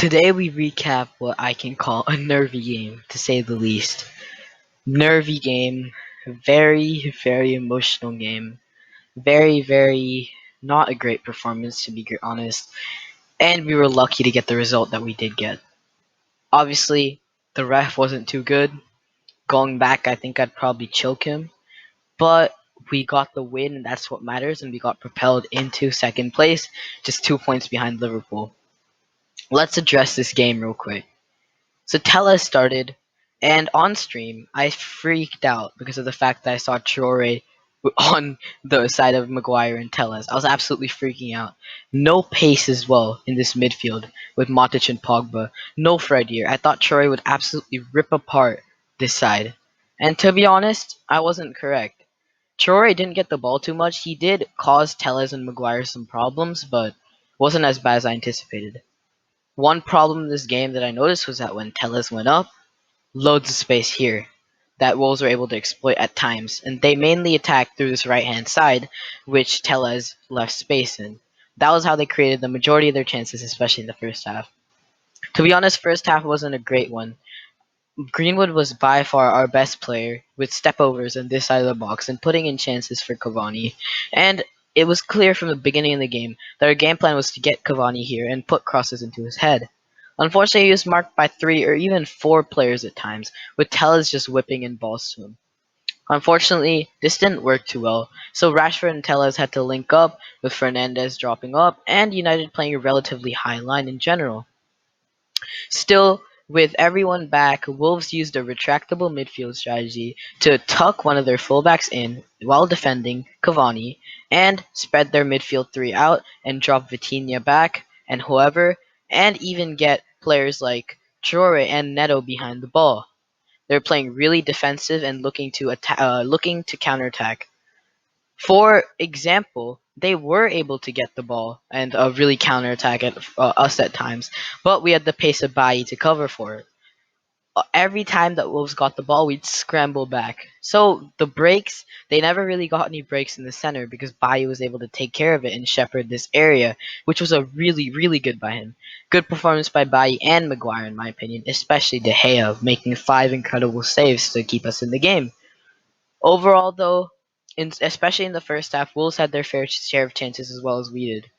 Today we recap what I can call a nervy game, to say the least. Nervy game, very, very emotional game. Very, very not a great performance, to be honest. And we were lucky to get the result that we did get. Obviously, the ref wasn't too good. Going back, I think I'd probably choke him. But we got the win, and that's what matters, and we got propelled into second place, just 2 points behind Liverpool. Let's address this game real quick. So Tella started, and on stream, I freaked out because of the fact that I saw Traore on the side of Maguire and Tellez. I was absolutely freaking out. No pace as well in this midfield with Matic and Pogba. No Fred here. I thought Traore would absolutely rip apart this side. And to be honest, I wasn't correct. Traore didn't get the ball too much. He did cause Tellez and Maguire some problems, but wasn't as bad as I anticipated. One problem in this game that I noticed was that when Tellez went up, loads of space here that Wolves were able to exploit at times, and they mainly attacked through this right-hand side, which Tellez left space in. That was how they created the majority of their chances, especially in the first half. To be honest, first half wasn't a great one. Greenwood was by far our best player, with step-overs on this side of the box and putting in chances for Cavani. And it was clear from the beginning of the game that our game plan was to get Cavani here and put crosses into his head. Unfortunately, he was marked by 3 or even 4 players at times, with Tellez just whipping in balls to him. Unfortunately, this didn't work too well, so Rashford and Tellez had to link up, with Fernandes dropping up, and United playing a relatively high line in general. Still, with everyone back, Wolves used a retractable midfield strategy to tuck one of their fullbacks in while defending Cavani and spread their midfield three out and drop Vitinha back and whoever, and even get players like Traore and Neto behind the ball. They're playing really defensive and looking to counterattack. For example, they were able to get the ball and really counterattack at us at times, but we had the pace of Bailly to cover for it. Every time that Wolves got the ball, we'd scramble back. So the breaks, they never really got any breaks in the center because Bailly was able to take care of it and shepherd this area, which was a really, really good by him. Good performance by Bailly and Maguire, in my opinion, especially De Gea, making 5 incredible saves to keep us in the game. Overall, though, especially in the first half, Wolves had their fair share of chances as well as we did.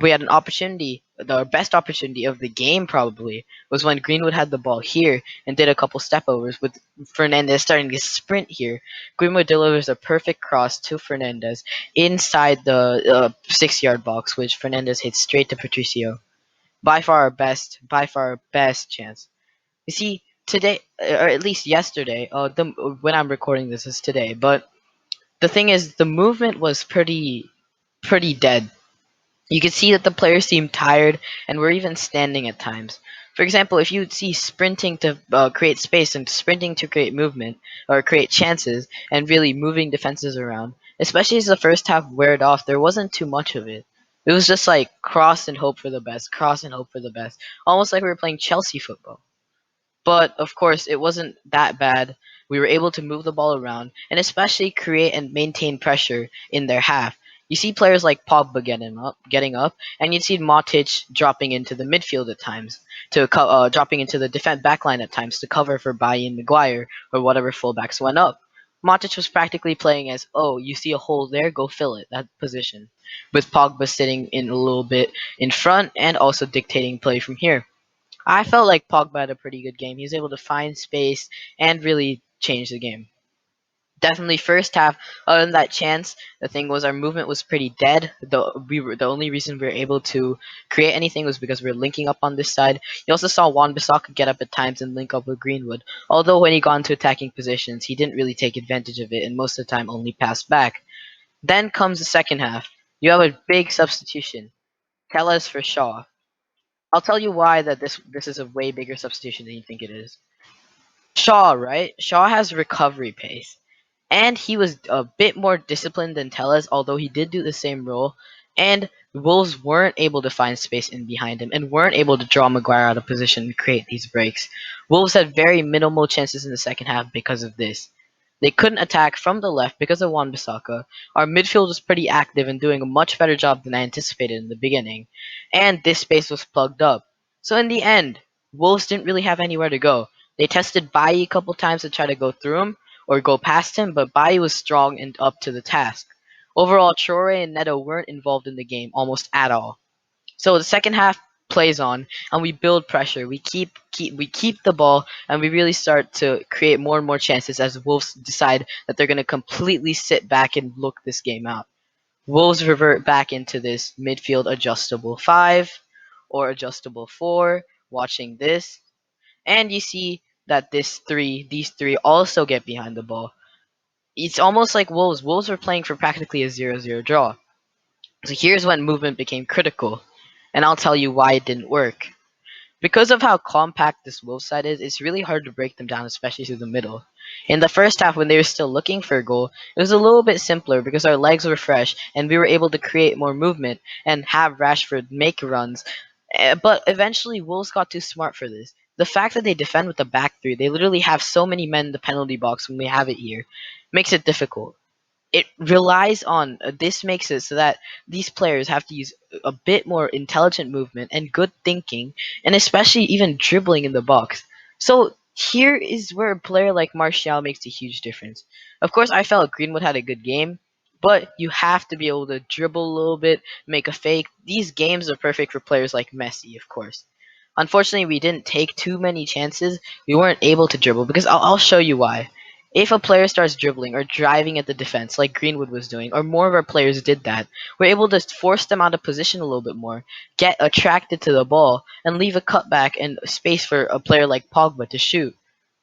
We had an opportunity, the best opportunity of the game probably, was when Greenwood had the ball here and did a couple step overs with Fernandez starting to sprint here. Greenwood delivers a perfect cross to Fernandez inside the 6 yard box, which Fernandez hits straight to Patricio. By far our best chance. You see, today, or at least yesterday, when I'm recording this is today, but the thing is, the movement was pretty dead. You could see that the players seemed tired and were even standing at times. For example, if you would see sprinting to create space and sprinting to create movement or create chances and really moving defenses around, especially as the first half wore off, there wasn't too much of it. It was just like cross and hope for the best, cross and hope for the best, almost like we were playing Chelsea football. But of course, it wasn't that bad. We were able to move the ball around and especially create and maintain pressure in their half. You see players like Pogba getting up, and you'd see Matic dropping into the midfield at times, dropping into the defense backline at times to cover for Bailly and Maguire or whatever fullbacks went up. Matic was practically playing as, oh, you see a hole there, go fill it, that position, with Pogba sitting in a little bit in front and also dictating play from here. I felt like Pogba had a pretty good game. He was able to find space and really change the game. Definitely first half, other than that chance, the thing was our movement was pretty dead. The only reason we were able to create anything was because we were linking up on this side. You also saw Juan Bissaka get up at times and link up with Greenwood. Although when he got into attacking positions, he didn't really take advantage of it and most of the time only passed back. Then comes the second half. You have a big substitution. Tellez for Shaw. I'll tell you why that this is a way bigger substitution than you think it is. Shaw, right? Shaw has recovery pace, and he was a bit more disciplined than Tellez, although he did do the same role. And Wolves weren't able to find space in behind him, and weren't able to draw Maguire out of position and create these breaks. Wolves had very minimal chances in the second half because of this. They couldn't attack from the left because of Wan-Bissaka. Our midfield was pretty active and doing a much better job than I anticipated in the beginning, and this space was plugged up. So in the end, Wolves didn't really have anywhere to go. They tested Bailly a couple times to try to go through him or go past him, but Bailly was strong and up to the task. Overall, Traore and Neto weren't involved in the game almost at all. So the second half plays on, and we build pressure. We keep the ball, and we really start to create more and more chances as Wolves decide that they're going to completely sit back and look this game out. Wolves revert back into this midfield adjustable 5 or adjustable 4, watching this, and you see that these three also get behind the ball. It's almost like Wolves. Wolves were playing for practically a 0-0 draw. So here's when movement became critical, and I'll tell you why it didn't work. Because of how compact this Wolves side is, it's really hard to break them down, especially through the middle. In the first half, when they were still looking for a goal, it was a little bit simpler because our legs were fresh and we were able to create more movement and have Rashford make runs. But eventually, Wolves got too smart for this. The fact that they defend with the back three, they literally have so many men in the penalty box when we have it here, makes it difficult. It relies on this makes it so that these players have to use a bit more intelligent movement and good thinking, and especially even dribbling in the box. So here is where a player like Martial makes a huge difference. Of course, I felt Greenwood had a good game, but you have to be able to dribble a little bit, make a fake. These games are perfect for players like Messi, of course. Unfortunately, we didn't take too many chances. We weren't able to dribble because I'll show you why. If a player starts dribbling or driving at the defense like Greenwood was doing, or more of our players did that, we're able to force them out of position a little bit more, get attracted to the ball, and leave a cutback and space for a player like Pogba to shoot.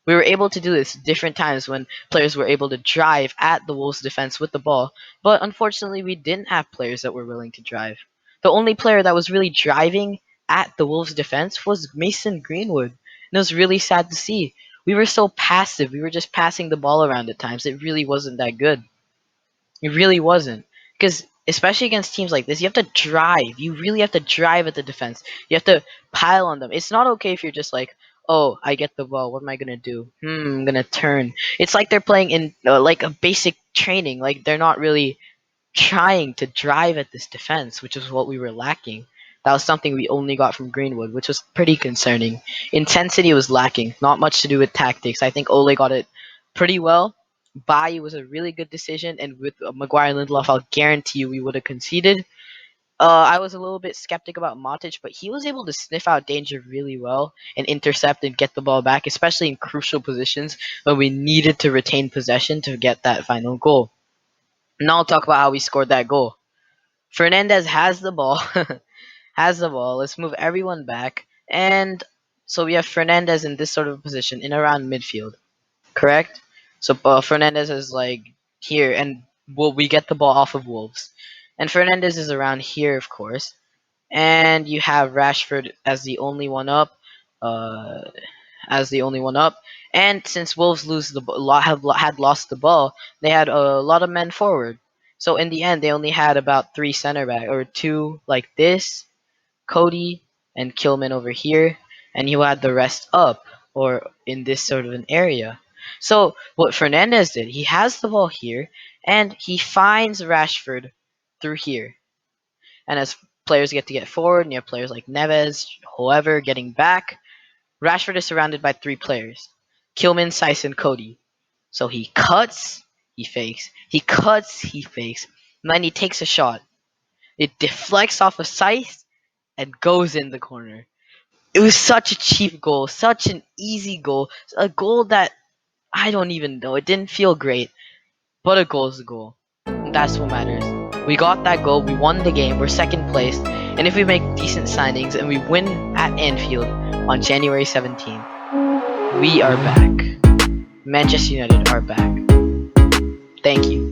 We were able to do this different times when players were able to drive at the Wolves defense with the ball, but unfortunately we didn't have players that were willing to drive. The only player that was really driving at the Wolves defense was Mason Greenwood. And it was really sad to see. We were so passive. We were just passing the ball around at times. It really wasn't that good. It really wasn't. Because especially against teams like this, you have to drive. You really have to drive at the defense. You have to pile on them. It's not okay if you're just like, oh, I get the ball. What am I gonna do? I'm gonna turn. It's like they're playing in like a basic training. Like they're not really trying to drive at this defense, which is what we were lacking. That was something we only got from Greenwood, which was pretty concerning. Intensity was lacking, not much to do with tactics. I think Ole got it pretty well. Bailly was a really good decision, and with Maguire and Lindelof, I'll guarantee you we would have conceded. I was a little bit skeptic about Matic, but he was able to sniff out danger really well and intercept and get the ball back, especially in crucial positions when we needed to retain possession to get that final goal. Now I'll talk about how we scored that goal. Fernandez has the ball, has the ball. Let's move everyone back, and so we have Fernandez in this sort of position in around midfield, correct? So Fernandez is like here, and we get the ball off of Wolves, and Fernandez is around here, of course, and you have Rashford as the only one up. Uh, as the only one up. And since Wolves lose the had lost the ball, they had a lot of men forward. So in the end, they only had about three center back or two like this, Cody and Kilman over here, and you had the rest up or in this sort of an area. So what Fernandez did, he has the ball here and he finds Rashford through here. And as players get to get forward, and you have players like Neves, whoever getting back, Rashford is surrounded by three players: Kilman, Saiss, and Cody. So he cuts, he fakes, he cuts, he fakes, and then he takes a shot. It deflects off of Saiss and goes in the corner. It was such a cheap goal, such an easy goal, a goal that I don't even know. It didn't feel great, but a goal is a goal. And that's what matters. We got that goal, we won the game, we're second place, and if we make decent signings and we win at Anfield on January 17th, we are back. Manchester United are back. Thank you.